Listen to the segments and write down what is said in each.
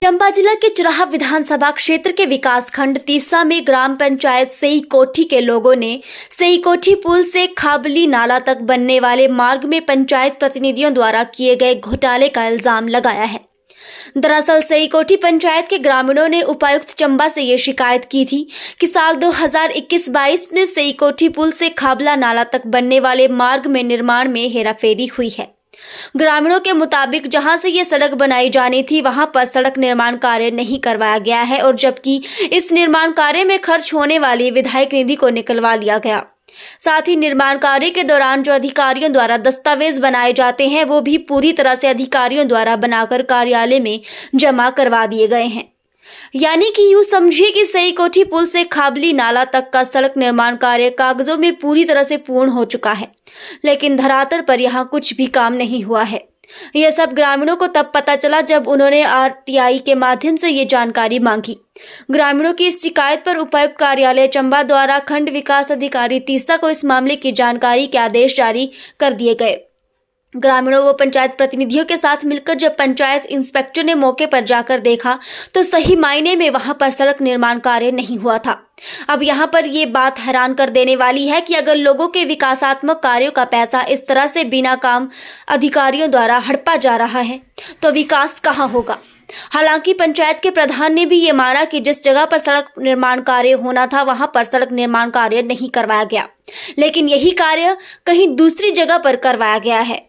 चंबा जिला के चुराहा विधानसभा क्षेत्र के विकास खंड तीसा में ग्राम पंचायत सई कोठी के लोगों ने सई कोठी पुल से खाबली नाला तक बनने वाले मार्ग में पंचायत प्रतिनिधियों द्वारा किए गए घोटाले का इल्जाम लगाया है। दरअसल सई कोठी पंचायत के ग्रामीणों ने उपायुक्त चंबा से ये शिकायत की थी कि साल 2021-22 में सई कोठी पुल से खाबला नाला तक बनने वाले मार्ग में निर्माण में हेराफेरी हुई है। ग्रामीणों के मुताबिक जहां से ये सड़क बनाई जानी थी वहां पर सड़क निर्माण कार्य नहीं करवाया गया है और जबकि इस निर्माण कार्य में खर्च होने वाली विधायक निधि को निकलवा लिया गया। साथ ही निर्माण कार्य के दौरान जो अधिकारियों द्वारा दस्तावेज बनाए जाते हैं वो भी पूरी तरह से अधिकारियों द्वारा बनाकर कार्यालय में जमा करवा दिए गए हैं। यानी कि यूं समझिए कि सई कोठी पुल से खाबली नाला तक का सड़क निर्माण कार्य कागजों में पूरी तरह से पूर्ण हो चुका है, लेकिन धरातल पर यहां कुछ भी काम नहीं हुआ है। यह सब ग्रामीणों को तब पता चला जब उन्होंने आरटीआई के माध्यम से ये जानकारी मांगी। ग्रामीणों की इस शिकायत पर उपायुक्त कार्यालय चंबा द्वारा खंड विकास अधिकारी तीसा को इस मामले की जानकारी के आदेश जारी कर दिए गए। ग्रामीणों व पंचायत प्रतिनिधियों के साथ मिलकर जब पंचायत इंस्पेक्टर ने मौके पर जाकर देखा तो सही मायने में वहां पर सड़क निर्माण कार्य नहीं हुआ था। अब यहां पर ये बात हैरान कर देने वाली है कि अगर लोगों के विकासात्मक कार्यों का पैसा इस तरह से बिना काम अधिकारियों द्वारा हड़पा जा रहा है तो विकास कहां होगा। हालांकि पंचायत के प्रधान ने भी ये माना कि जिस जगह पर सड़क निर्माण कार्य होना था वहां पर सड़क निर्माण कार्य नहीं करवाया गया, लेकिन यही कार्य कहीं दूसरी जगह पर करवाया गया है।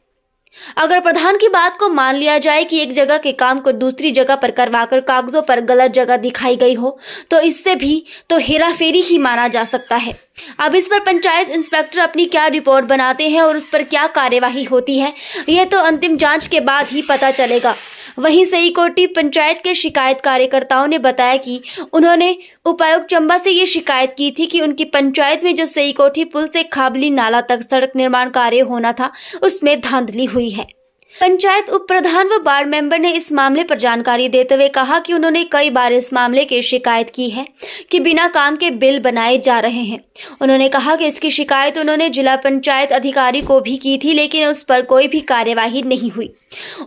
अगर प्रधान की बात को मान लिया जाए कि एक जगह के काम को दूसरी जगह पर करवाकर कागजों पर गलत जगह दिखाई गई हो तो इससे भी तो हेराफेरी ही माना जा सकता है। अब इस पर पंचायत इंस्पेक्टर अपनी क्या रिपोर्ट बनाते हैं और उस पर क्या कार्यवाही होती है यह तो अंतिम जांच के बाद ही पता चलेगा। वहीं सई कोठी पंचायत के शिकायत कार्यकर्ताओं ने बताया कि उन्होंने उपायुक्त चंबा से ये शिकायत की थी कि उनकी पंचायत में जो सई कोठी पुल से खाबली नाला तक सड़क निर्माण कार्य होना था उसमें धांधली हुई है। पंचायत उप प्रधान व वार्ड मेंबर ने इस मामले पर जानकारी देते हुए कहा कि उन्होंने कई बार इस मामले की शिकायत की है कि बिना काम के बिल बनाए जा रहे हैं। उन्होंने कहा कि इसकी शिकायत उन्होंने जिला पंचायत अधिकारी को भी की थी, लेकिन उस पर कोई भी कार्यवाही नहीं हुई।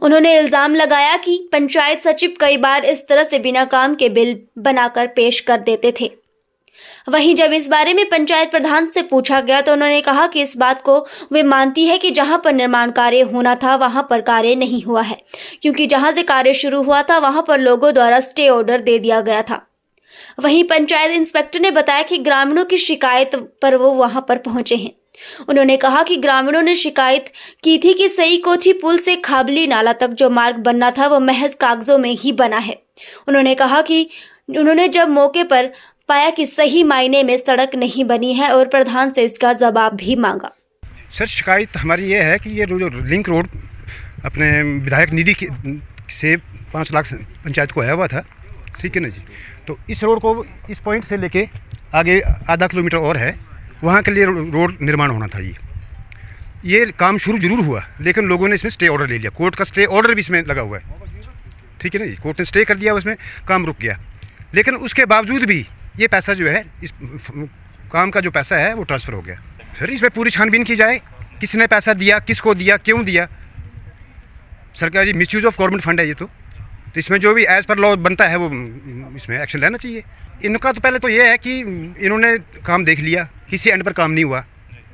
उन्होंने इल्जाम लगाया कि पंचायत सचिव कई बार इस तरह से बिना काम के बिल बनाकर पेश कर देते थे। वहीं जब इस बारे में पंचायत प्रधान से पूछा गया तो उन्होंने कहा कि इस बात को वे मानती है कि जहां पर निर्माण कार्य होना था वहां पर कार्य नहीं हुआ है, क्योंकि जहां से कार्य शुरू हुआ था वहां पर लोगों द्वारा स्टे ऑर्डर दे दिया गया था। वहीं पंचायत इंस्पेक्टर ने बताया कि ग्रामीणों की शिकायत पर वो वहां पर पहुंचे हैं। उन्होंने कहा कि ग्रामीणों ने शिकायत की थी कि सई कोठी पुल से खाबली नाला तक जो मार्ग बनना था वो महज कागजों में ही बना है। उन्होंने कहा कि उन्होंने जब मौके पर पाया कि सही मायने में सड़क नहीं बनी है और प्रधान से इसका जवाब भी मांगा। सर शिकायत हमारी ये है कि ये जो लिंक रोड अपने विधायक निधि से 5 लाख पंचायत को आया हुआ था, ठीक है ना जी। तो इस रोड को इस पॉइंट से लेके आगे आधा किलोमीटर और है, वहाँ के लिए रोड निर्माण होना था। ये काम शुरू जरूर हुआ, लेकिन लोगों ने इसमें स्टे ऑर्डर ले लिया। कोर्ट का स्टे ऑर्डर भी इसमें लगा हुआ है, ठीक है ना जी। कोर्ट ने स्टे कर दिया, उसमें काम रुक गया। लेकिन उसके बावजूद भी ये पैसा जो है, इस काम का जो पैसा है वो ट्रांसफ़र हो गया। फिर इसमें पूरी छानबीन की जाए, किसने पैसा दिया, किसको दिया, क्यों दिया। सरकारी मिसयूज़ ऑफ गवर्नमेंट फंड है ये तो इसमें जो भी एज़ पर लॉ बनता है वो इसमें एक्शन लेना चाहिए। इनका तो पहले तो ये है कि इन्होंने काम देख लिया, किसी एंड पर काम नहीं हुआ,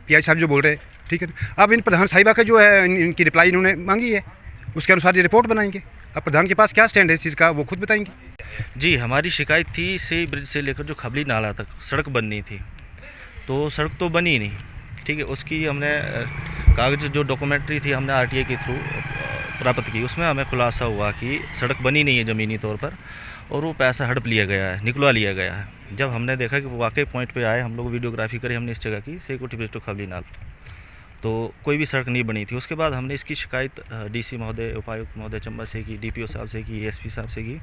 पीआई साहब जो बोल रहे हैं, ठीक है। अब इन प्रधान साहिबा का जो है इनकी रिप्लाई इन्होंने मांगी है, उसके अनुसार ये रिपोर्ट बनाएंगे। अब प्रधान के पास क्या स्टैंड है इस चीज़ का वो खुद बताएंगे। जी, हमारी शिकायत थी सई ब्रिज से लेकर जो खबली नाला तक सड़क बननी थी, तो सड़क तो बनी नहीं, ठीक है। उसकी हमने कागज़ जो डॉक्यूमेंट्री थी हमने आरटीआई के थ्रू प्राप्त की, उसमें हमें खुलासा हुआ कि सड़क बनी नहीं है ज़मीनी तौर पर और वो पैसा हड़प लिया गया है, निकलवा लिया गया है। जब हमने देखा कि वो वाकई पॉइंट पे आए, हम लोग वीडियोग्राफी करी हमने इस जगह की सई कोठी ब्रिज टू खबली नाल, तो कोई भी सड़क नहीं बनी थी। उसके बाद हमने इसकी शिकायत डीसी महोदय, उपायुक्त महोदय चंबा से की, डीपीओ साहब से की, एसपी साहब से की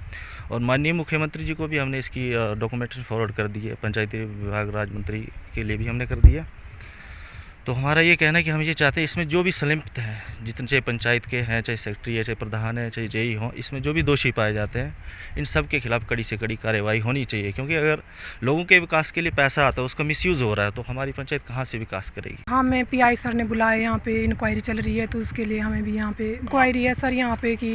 और माननीय मुख्यमंत्री जी को भी हमने इसकी डॉक्यूमेंट्री फॉरवर्ड कर दी है। पंचायती विभाग राज्य मंत्री के लिए भी हमने कर दिया। तो हमारा ये कहना है कि हम ये चाहते हैं इसमें जो भी संलिप्त हैं, जितने चाहे पंचायत के हैं, चाहे सेक्रेटरी है, चाहे प्रधान है, चाहे जेई हों, इसमें जो भी दोषी पाए जाते हैं, इन सब के खिलाफ कड़ी से कड़ी कार्रवाई होनी चाहिए। क्योंकि अगर लोगों के विकास के लिए पैसा आता है, उसका मिसयूज़ हो रहा है, तो हमारी पंचायत कहाँ से विकास करेगी। हाँ, मैं पीआई सर ने बुलाया, यहाँ पे इंक्वायरी चल रही है, तो उसके लिए हमें भी यहाँ पे इंक्वायरी है सर यहाँ पे कि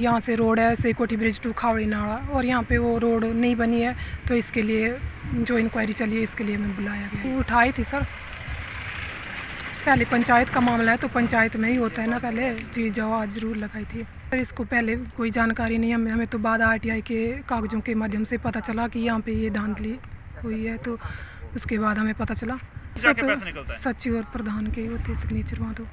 यहाँ से रोड है से कोठी ब्रिज टू खावड़ी नाड़ा, और यहाँ पे वो रोड नहीं बनी है, तो इसके लिए जो इंक्वायरी चली है इसके लिए हमें बुलाया गया। उठाई थी सर, पहले पंचायत का मामला है तो पंचायत में ही होता है ना, पहले जी जवाब जरूर लगाई थी। पर इसको पहले कोई जानकारी नहीं, हमें तो बाद आरटीआई के कागज़ों के माध्यम से पता चला कि यहाँ पे ये धांधली हुई है, तो उसके बाद हमें पता चला। तो सचिव और प्रधान के होते सिग्नेचर वहाँ। तो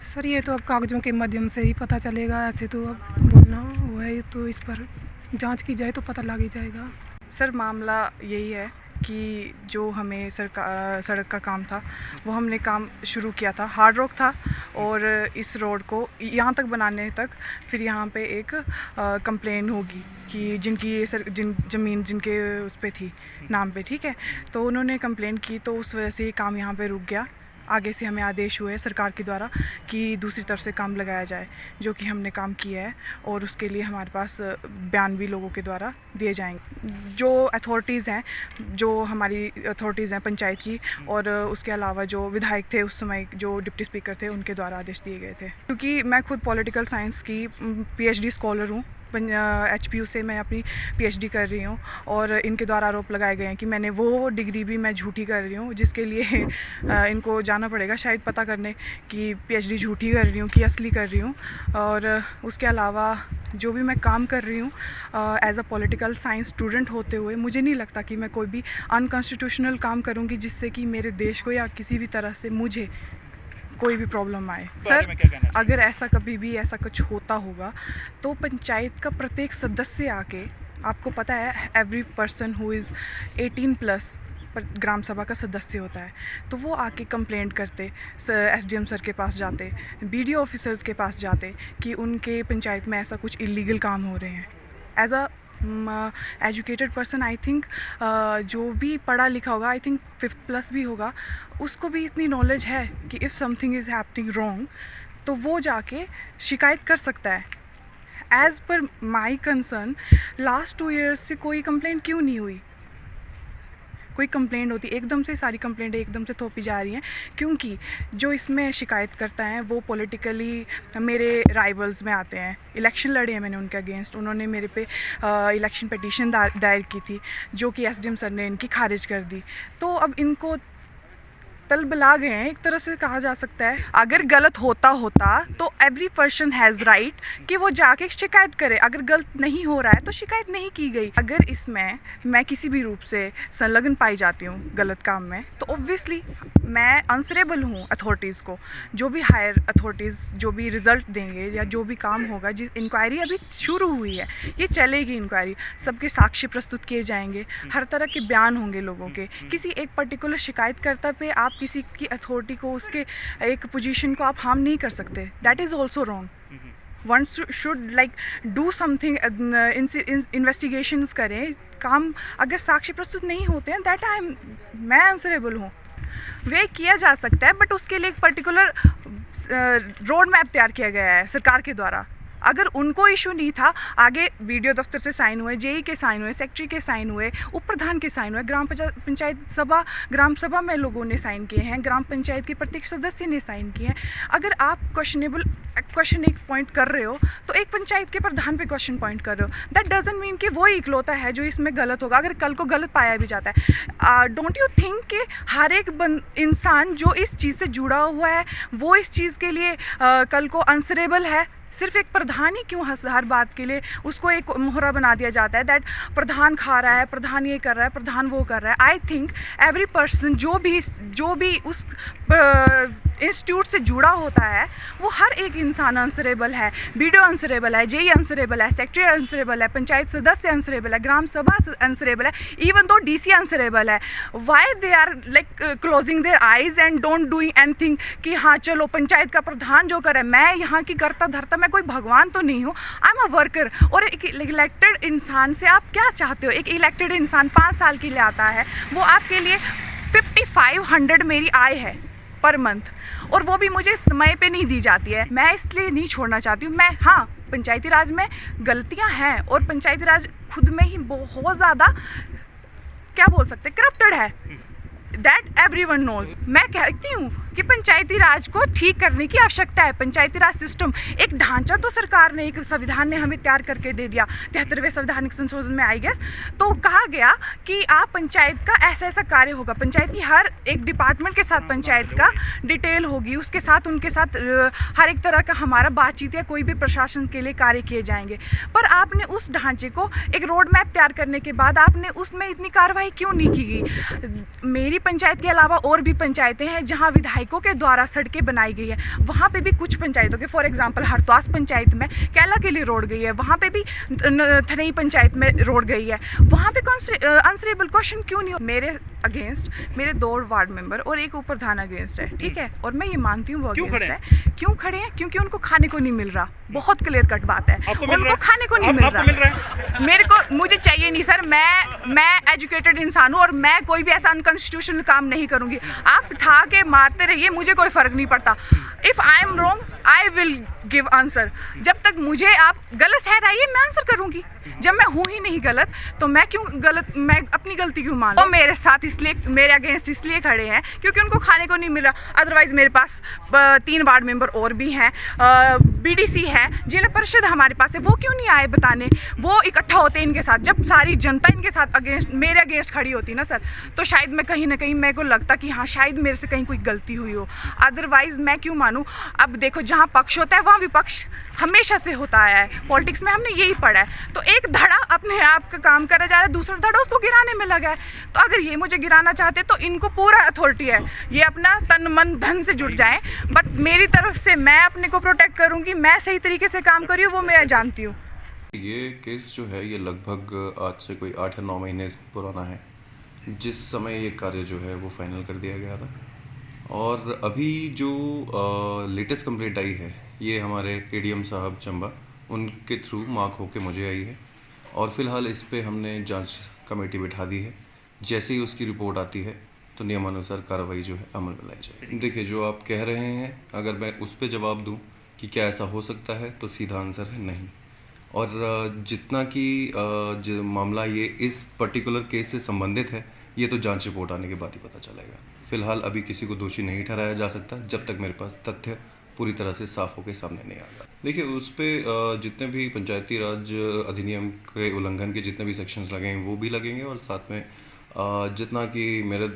सर ये तो अब कागज़ों के माध्यम से ही पता चलेगा, ऐसे तो अब बोलना हुआ है, तो इस पर जाँच की जाए तो पता लग ही जाएगा। सर मामला यही है कि जो हमें सड़क का काम था वो हमने काम शुरू किया था, हार्ड रॉक था, और इस रोड को यहाँ तक बनाने तक फिर यहाँ पे एक कंप्लेन होगी कि जिनकी ये ज़मीन जिनके उस पे थी नाम पे, ठीक है, तो उन्होंने कंप्लेन की, तो उस वजह से ये काम यहाँ पे रुक गया। आगे से हमें आदेश हुए सरकार के द्वारा कि दूसरी तरफ से काम लगाया जाए, जो कि हमने काम किया है, और उसके लिए हमारे पास बयान भी लोगों के द्वारा दिए जाएंगे। जो अथॉरिटीज़ हैं, जो हमारी अथॉरिटीज़ हैं पंचायत की, और उसके अलावा जो विधायक थे उस समय, जो डिप्टी स्पीकर थे, उनके द्वारा आदेश दिए गए थे। क्योंकि मैं खुद पॉलिटिकल साइंस की PhD स्कॉलर हूँ, HPU से मैं अपनी PhD कर रही हूँ, और इनके द्वारा आरोप लगाए गए हैं कि मैंने वो डिग्री भी मैं झूठी कर रही हूँ, जिसके लिए इनको जाना पड़ेगा शायद पता करने कि PhD झूठी कर रही हूँ कि असली कर रही हूँ। और उसके अलावा जो भी मैं काम कर रही हूँ as a political science student होते हुए, मुझे नहीं लगता कि मैं कोई भी अनकॉन्स्टिट्यूशनल काम करूँगी जिससे कि मेरे देश को या किसी भी तरह से मुझे कोई भी प्रॉब्लम आए। सर अगर ऐसा कभी भी ऐसा कुछ होता होगा तो पंचायत का प्रत्येक सदस्य आके, आपको पता है एवरी पर्सन हु इज़ 18+ ग्राम सभा का सदस्य होता है, तो वो आके कंप्लेंट करते, SDM सर के पास जाते, BDO ऑफिसर्स के पास जाते कि उनके पंचायत में ऐसा कुछ इलीगल काम हो रहे हैं। As a educated person, I think जो भी पढ़ा लिखा होगा, आई थिंक 5th+ भी होगा, उसको भी इतनी नॉलेज है कि if something is happening wrong तो वो जाके शिकायत कर सकता है। As per my concern, last 2 years से कोई कंप्लेंट क्यों नहीं हुई? कोई कंप्लेंट होती, एकदम से सारी कंप्लेंटें एकदम से थोपी जा रही हैं, क्योंकि जो इसमें शिकायत करता है वो पॉलिटिकली मेरे राइवल्स में आते हैं। इलेक्शन लड़े हैं मैंने उनके अगेंस्ट, उन्होंने मेरे पे इलेक्शन पिटीशन दायर की थी, जो कि SDM सर ने इनकी खारिज कर दी। तो अब इनको तलबला गए हैं, एक तरह से कहा जा सकता है। अगर गलत होता तो एवरी पर्सन हैज़ राइट कि वो जाके शिकायत करे। अगर गलत नहीं हो रहा है तो शिकायत नहीं की गई। अगर इसमें मैं किसी भी रूप से संलग्न पाई जाती हूँ गलत काम में, तो ऑब्वियसली मैं आंसरेबल हूँ अथॉरिटीज़ को। जो भी हायर अथॉरिटीज़ जो भी रिज़ल्ट देंगे या जो भी काम होगा, जिस इंक्वायरी अभी शुरू हुई है, ये चलेगी इंक्वायरी, सबके साक्ष्य प्रस्तुत किए जाएंगे, हर तरह के बयान होंगे लोगों के। किसी एक पर्टिकुलर शिकायतकर्ता पे आप किसी की अथॉरिटी को, उसके एक पोजीशन को आप हार्म नहीं कर सकते। That is also wrong. One should like do something, investigations करें। काम अगर साक्ष्य प्रस्तुत नहीं होते हैं, दैट मैं आंसरेबल हूँ, वे किया जा सकता है, बट उसके लिए एक पर्टिकुलर रोड मैप तैयार किया गया है सरकार के द्वारा। अगर उनको इशू नहीं था, आगे BDO दफ्तर से साइन हुए, JE के साइन हुए, सेक्रेटरी के साइन हुए, उप प्रधान के साइन हुए, ग्राम सभा में लोगों ने साइन किए हैं, ग्राम पंचायत के प्रत्येक सदस्य ने साइन किए हैं। अगर आप क्वेश्चन एक पॉइंट कर रहे हो, तो एक पंचायत के प्रधान पे क्वेश्चन पॉइंट कर रहे हो, दैट डजंट मीन कि वो इकलौता है जो इसमें गलत होगा। अगर कल को गलत पाया भी जाता है, डोंट यू थिंक कि हर एक इंसान जो इस चीज़ से जुड़ा हुआ है वो इस चीज़ के लिए कल को आंसरेबल है? सिर्फ एक प्रधान ही क्यों हर बात के लिए उसको एक मोहरा बना दिया जाता है, दैट प्रधान खा रहा है, प्रधान ये कर रहा है, प्रधान वो कर रहा है। आई थिंक एवरी पर्सन जो भी उस इंस्टीट्यूट से जुड़ा होता है, वो हर एक इंसान आंसरेबल है। BDO आंसरेबल है, JE आंसरेबल है, सेक्रेटरी आंसरेबल है, पंचायत सदस्य आंसरेबल है, ग्राम सभा आंसरेबल है, इवन तो DC आंसरेबल है। Why they are like closing their eyes and don't doing anything कि हाँ चलो पंचायत का प्रधान जो करे, मैं यहाँ की करता धरता, मैं कोई भगवान तो नहीं हूँ, आई एम अ वर्कर। और एक इलेक्टेड इंसान से आप क्या चाहते हो? एक इलेक्टेड इंसान 5 साल के लिए आता है, वो आपके लिए 5500 मेरी आय है, पर मंथ, और वो भी मुझे समय पे नहीं दी जाती है। मैं इसलिए नहीं छोड़ना चाहती हूँ। मैं, हाँ, पंचायती राज में गलतियाँ हैं और पंचायती राज खुद में ही बहुत ज़्यादा, क्या बोल सकते, करप्टेड है। That everyone knows. मैं कहती हूँ कि पंचायती राज को ठीक करने की आवश्यकता है। पंचायती राज सिस्टम, एक ढांचा तो सरकार ने, एक संविधान ने हमें तैयार करके दे दिया 73वें संवैधानिक संशोधन में, आई गेस। तो कहा गया कि आप पंचायत का ऐसा ऐसा कार्य होगा, पंचायत की हर एक डिपार्टमेंट के साथ पंचायत का डिटेल होगी, उसके साथ उनके साथ हर एक तरह का हमारा बातचीत या कोई भी प्रशासन के लिए कार्य किए जाएंगे। पर आपने उस ढांचे को, एक रोड मैप तैयार करने के बाद आपने उसमें इतनी कार्रवाई क्यों नहीं की गई? मेरी पंचायत के अलावा और भी पंचायतें हैं जहां विधायकों के द्वारा सड़कें बनाई गई है, वहां पे भी कुछ पंचायतों के, फॉर एग्जांपल हरद्वास पंचायत में कैला के लिए रोड गई है, वहां पे भी थनई पंचायत में रोड गई है, वहां पे आंसरेबल क्वेश्चन क्यों नहीं हो? मेरे अगेंस्ट मेरे 2 वार्ड मेंबर और एक उप प्रधान अगेंस्ट है, ठीक है, और मैं ये मानती हूँ वो अगेंस्ट है। क्यों खड़े हैं? क्योंकि उनको खाने को नहीं मिल रहा। बहुत क्लियर कट बात है, उनको खाने को नहीं मिल रहा। मेरे को, मुझे चाहिए नहीं सर। मैं एजुकेटेड इंसान हूँ और मैं कोई भी ऐसा अनकॉन्स्टिट्यूशनल काम नहीं करूँगी। आप उठा के मारते रहिए, मुझे कोई फ़र्क नहीं पड़ता। If I am wrong I will give answer. जब तक मुझे आप गलत ठहराइए, मैं आंसर करूँगी। जब मैं हूँ ही नहीं गलत, तो मैं क्यों गलत, मैं अपनी गलती क्यों मानूं? तो मेरे साथ इसलिए, मेरे अगेंस्ट इसलिए खड़े हैं क्योंकि उनको खाने को नहीं मिला। अदरवाइज़ मेरे पास 3 वार्ड मेंबर और भी हैं, BDC है, जिला परिषद हमारे पास है, वो क्यों नहीं आए बताने? वो इकट्ठा होते इनके साथ, जब सारी जनता इनके साथ अगेंस्ट, मेरे अगेंस्ट खड़ी होती ना सर, तो शायद मैं कहीं ना कहीं, मेरे को लगता कि हाँ शायद मेरे से कहीं कोई गलती हुई हो। अदरवाइज़ मैं क्यों मानूँ? अब देखो, जहाँ पक्ष होता है वहाँ विपक्ष हमेशा से होता आया है। पॉलिटिक्स में हमने यही पढ़ा है। तो एक धड़ा अपने आप का काम करा जा रहा है, दूसरा धड़ा उसको गिराने में लगा है। तो अगर ये मुझे गिराना चाहते तो इनको पूरा अथॉरिटी है, ये अपना तन मन धन से जुट जाएं। बट मेरी तरफ से मैं अपने को प्रोटेक्ट करूँगी, मैं सही तरीके से काम करी हूँ, वो मैं जानती हूँ। ये केस जो है ये लगभग आज से कोई 8 या 9 महीने पुराना है, जिस समय ये कार्य जो है वो फाइनल कर दिया गया था। और अभी जो लेटेस्ट कंप्लेंट आई है ये हमारे ADM साहब चंबा, उनके थ्रू मार्क होके मुझे आई है और फ़िलहाल इस पे हमने जांच कमेटी बिठा दी है। जैसे ही उसकी रिपोर्ट आती है तो नियमानुसार कार्रवाई जो है अमल में लाई जाएगी। देखिए, जो आप कह रहे हैं, अगर मैं उस पे जवाब दूं कि क्या ऐसा हो सकता है, तो सीधा आंसर है नहीं। और जितना कि जो मामला ये इस पर्टिकुलर केस से संबंधित है, ये तो जांच रिपोर्ट आने के बाद ही पता चलेगा। फ़िलहाल अभी किसी को दोषी नहीं ठहराया जा सकता जब तक मेरे पास तथ्य पूरी तरह से साफ होकर सामने नहीं आ जाता। देखिए, उस पर जितने भी पंचायती राज अधिनियम के उल्लंघन के जितने भी सेक्शंस लगे हैं वो भी लगेंगे, और साथ में जितना कि मेरे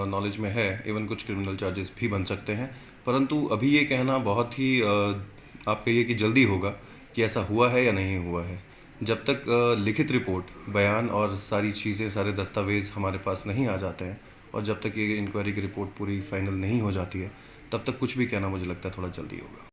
नॉलेज में है, इवन कुछ क्रिमिनल चार्जेस भी बन सकते हैं। परंतु अभी ये कहना बहुत ही आप कहिए कि जल्दी होगा कि ऐसा हुआ है या नहीं हुआ है। जब तक लिखित रिपोर्ट, बयान और सारी चीज़ें, सारे दस्तावेज़ हमारे पास नहीं आ जाते हैं और जब तक ये इंक्वायरी की रिपोर्ट पूरी फाइनल नहीं हो जाती है, तब तक कुछ भी कहना मुझे लगता है थोड़ा जल्दी होगा।